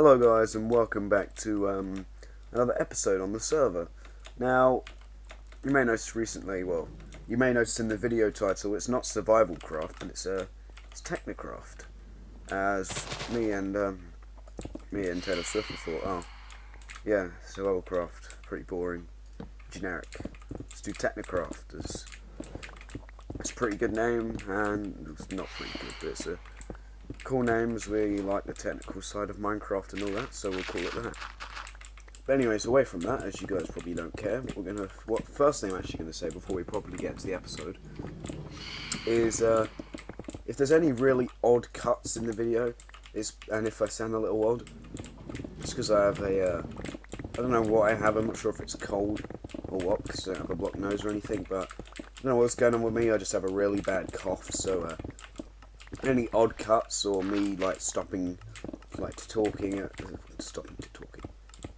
Hello guys, and welcome back to another episode on the server. Now, you may notice recently, you may notice in the video title, it's not Survival Craft, but it's Technicraft. As me and Taylor Swift thought, oh, yeah, Survival Craft, pretty boring, generic. Let's do Technicraft. It's a pretty good name, and it's not pretty good, but it's a cool name as we like the technical side of Minecraft and all that, so we'll call it that. But anyways, away from that, as you guys probably don't care, first thing I'm actually going to say before we properly get into the episode is if there's any really odd cuts in the video, and if I sound a little odd, it's because I have I don't know what I have, I'm not sure if it's cold or what, because I don't have a blocked nose or anything, but I don't know what's going on with me. I just have a really bad cough, so any odd cuts or me stopping talking,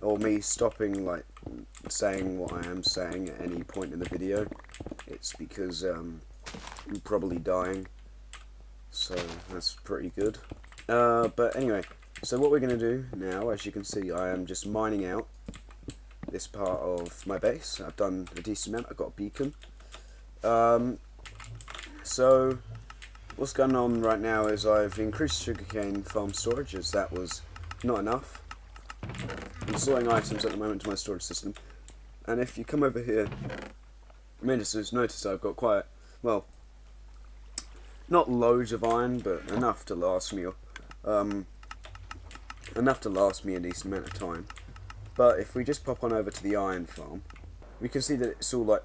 or me stopping saying what I am saying at any point in the video, it's because I'm probably dying, so that's pretty good. But anyway, so what we're going to do now, as you can see, I am just mining out this part of my base. I've done a decent amount. I've got a beacon. So what's going on right now is I've increased sugarcane farm storage, as that was not enough. I'm storing items at the moment to my storage system, and if you come over here, you may just notice I've got quite, well, not loads of iron, but enough to last me, a decent amount of time. But if we just pop on over to the iron farm, we can see that it's all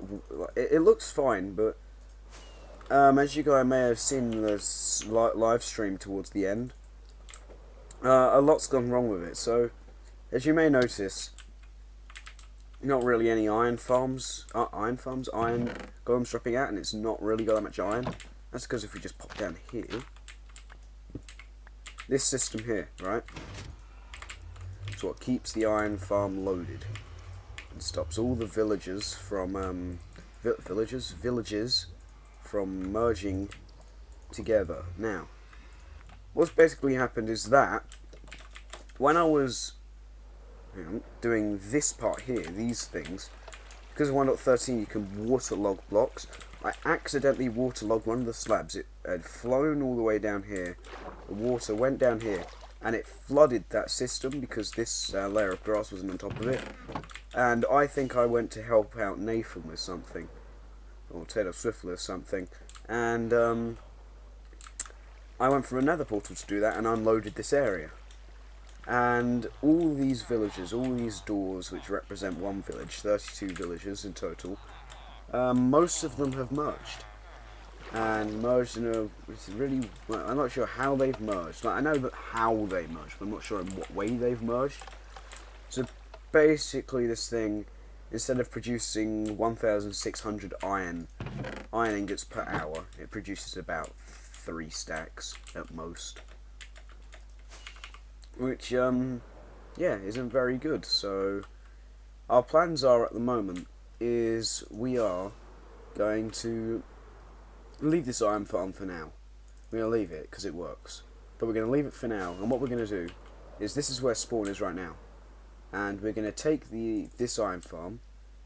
it looks fine, but as you guys may have seen this live stream towards the end, a lot's gone wrong with it. So, as you may notice, not really any iron golems dropping out, and it's not really got that much iron. That's because if we just pop down here, this system here, right, is what keeps the iron farm loaded and stops all the villagers from from merging together. Now, what's basically happened is that when I was doing this part here, these things, because of 1.13 you can waterlog blocks, I accidentally waterlogged one of the slabs. It had flown all the way down here, the water went down here, and it flooded that system because this layer of grass wasn't on top of it. And I think I went to help out Nathan with something, or Taylor Swift or something, and I went from another portal to do that and unloaded this area. And all these villages, all these doors which represent one village, 32 villages in total, most of them have merged. And merged in a really, I'm not sure how they've merged. I know that how they merged, but I'm not sure in what way they've merged. So basically this thing, instead of producing 1,600 iron ingots per hour, it produces about 3 stacks at most. Which, yeah, isn't very good. So, our plans are at the moment is we are going to leave this iron farm for now. We're going to leave it because it works. But we're going to leave it for now, and what we're going to do is, this is where spawn is right now. And we're going to take this iron farm,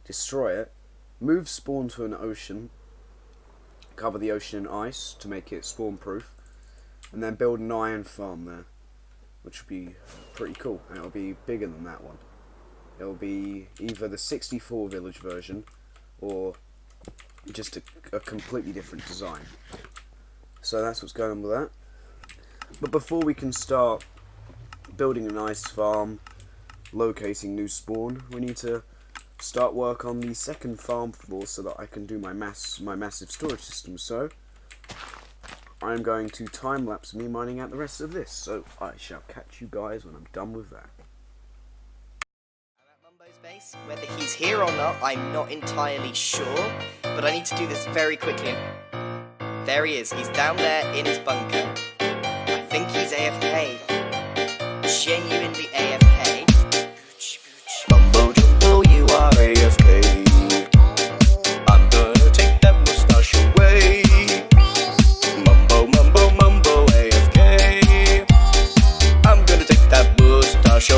destroy it, move spawn to an ocean, cover the ocean in ice to make it spawn proof, and then build an iron farm there, which would be pretty cool, and it'll be bigger than that one. It'll be either the 64 village version, or just a completely different design. So that's what's going on with that. But before we can start building a nice farm, locating new spawn, we need to start work on the second farm floor so that I can do my massive storage system. So I'm going to time-lapse me mining out the rest of this, so I shall catch you guys when I'm done with that. I'm at Mumbo's base. Whether he's here or not, I'm not entirely sure, but I need to do this very quickly. There he is. He's down there in his bunker. I think he's AFK. Genuinely AFK. Mumbo Jumbo, you are AFK. I'm gonna take that mustache away. Mumbo, mumbo, mumbo, AFK. I'm gonna take that mustache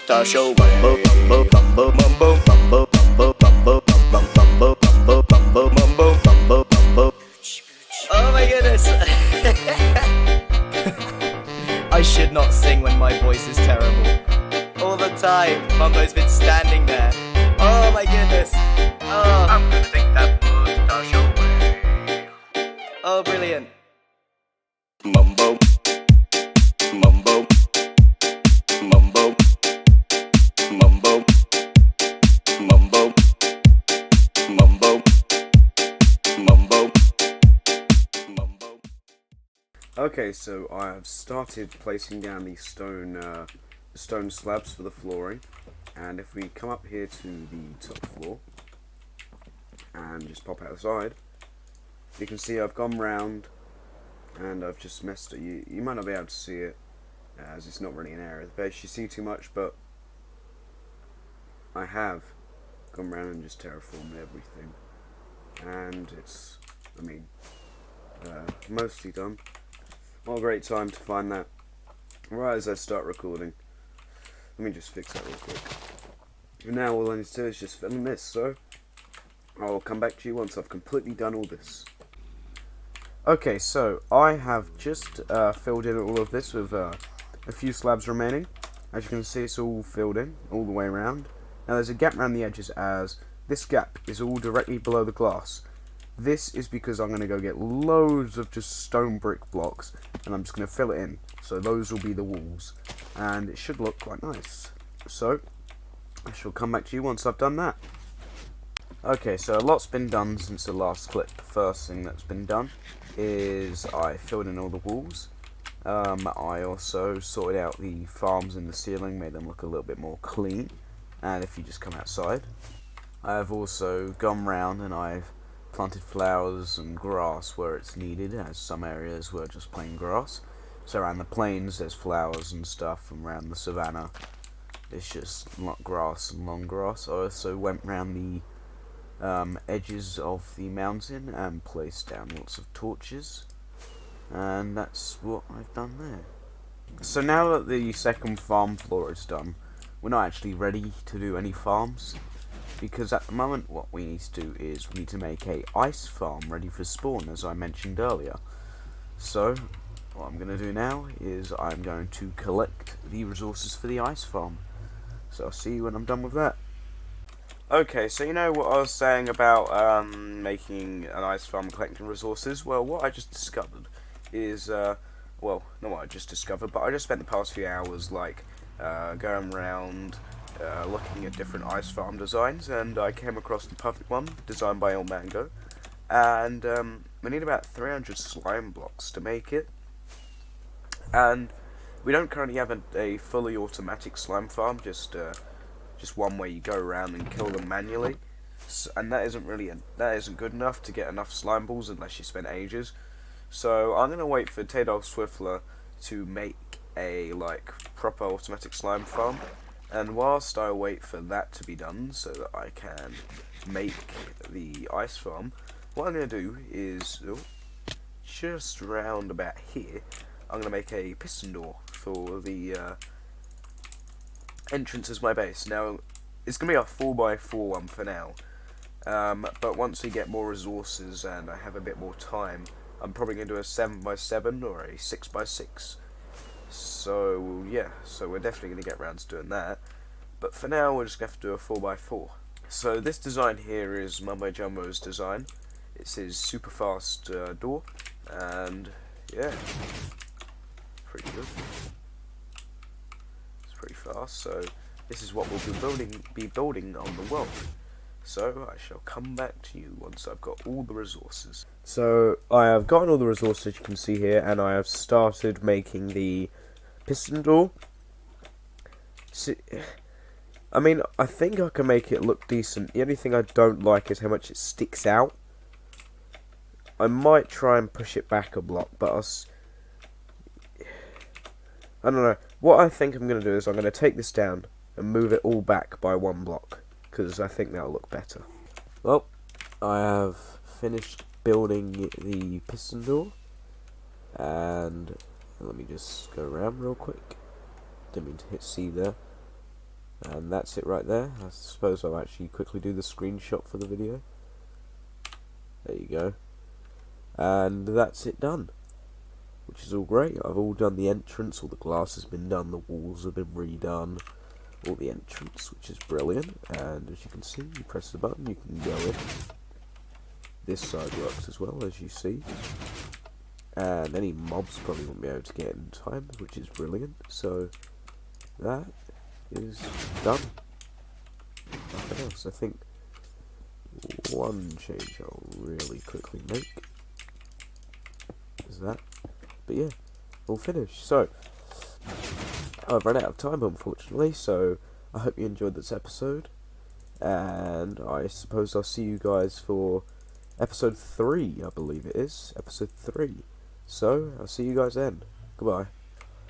Star Show. Mumbo, mumbo, mumbo, mumbo, mumbo, mumbo, mumbo, mumbo, mumbo, mumbo, mumbo, mumbo, mumbo. Oh my goodness! I should not sing when my voice is terrible. All the time, Mumbo's been standing there. Oh my goodness! Oh, I'm gonna take that mustache away. Oh, brilliant! Mumbo, mumbo, mumbo, mumbo, mumbo, mumbo, mumbo, mumbo. Okay, so I have started placing down the stone slabs for the flooring, and if we come up here to the top floor and just pop outside, you can see I've gone round and I've just messed it. You might not be able to see it as it's not really an area of the base you see too much, but I have gone round and just terraformed everything, and it's, I mean, mostly done. What a great time to find that right as I start recording. Let me just fix that real quick. And now all I need to do is just fill in this, so I'll come back to you once I've completely done all this. Okay, so I have just filled in all of this with a few slabs remaining. As you can see, it's all filled in all the way around. Now there's a gap around the edges, as this gap is all directly below the glass. This is because I'm going to go get loads of just stone brick blocks, and I'm just going to fill it in. So those will be the walls, and it should look quite nice. So I shall come back to you once I've done that. Okay, so a lot's been done since the last clip. The first thing that's been done is I filled in all the walls. I also sorted out the farms in the ceiling, made them look a little bit more clean. And if you just come outside, I have also gone round and I've planted flowers and grass where it's needed, as some areas were just plain grass. So around the plains there's flowers and stuff, and around the savannah it's just grass and long grass. I also went round the edges of the mountain and placed down lots of torches, and that's what I've done there. So now that the second farm floor is done, we're not actually ready to do any farms, because at the moment what we need to do is we need to make a ice farm ready for spawn, as I mentioned earlier. So what I'm going to do now is I'm going to collect the resources for the ice farm. So I'll see you when I'm done with that. Okay, so you know what I was saying about making an ice farm and collecting resources? Well, what I just discovered is, well, not what I just discovered, but I just spent the past few hours, like, going around, looking at different ice farm designs, and I came across the perfect one, designed by El Mango, and we need about 300 slime blocks to make it, and we don't currently have a fully automatic slime farm, just one where you go around and kill them manually, and that isn't good enough to get enough slime balls unless you spend ages. So I'm gonna wait for Tadol Swiftler to make a proper automatic slime farm, and whilst I wait for that to be done so that I can make the ice farm, what I'm gonna do is just round about here I'm gonna make a piston door for the entrance as my base. Now it's gonna be a 4x4 one for now, but once we get more resources and I have a bit more time, I'm probably gonna do a 7x7 or a 6x6. So yeah, so we're definitely gonna get around to doing that, but for now we're just gonna have to do a 4x4. So this design here is Mumbo Jumbo's design. It's his super fast door, and yeah, pretty good. Pretty fast. So this is what we'll be building on the world. So I shall come back to you once I've got all the resources. So I have gotten all the resources you can see here, and I have started making the piston door. See, I mean, I think I can make it look decent. The only thing I don't like is how much it sticks out. I might try and push it back a block, but I don't know. What I think I'm going to do is I'm going to take this down and move it all back by one block, because I think that'll look better. Well, I have finished building the piston door, and let me just go around real quick. Didn't mean to hit C there. And that's it right there. I suppose I'll actually quickly do the screenshot for the video. There you go. And that's it done, which is all great. I've all done the entrance, all the glass has been done, the walls have been redone, all the entrance, which is brilliant. And as you can see, you press the button, you can go in. This side works as well, as you see. And any mobs probably won't be able to get in time, which is brilliant. So that is done. Nothing else. I think one change I'll really quickly make is that. But yeah, all finished. So I've run out of time, unfortunately. So I hope you enjoyed this episode, and I suppose I'll see you guys for episode 3. I believe it is episode 3. So I'll see you guys then. Goodbye.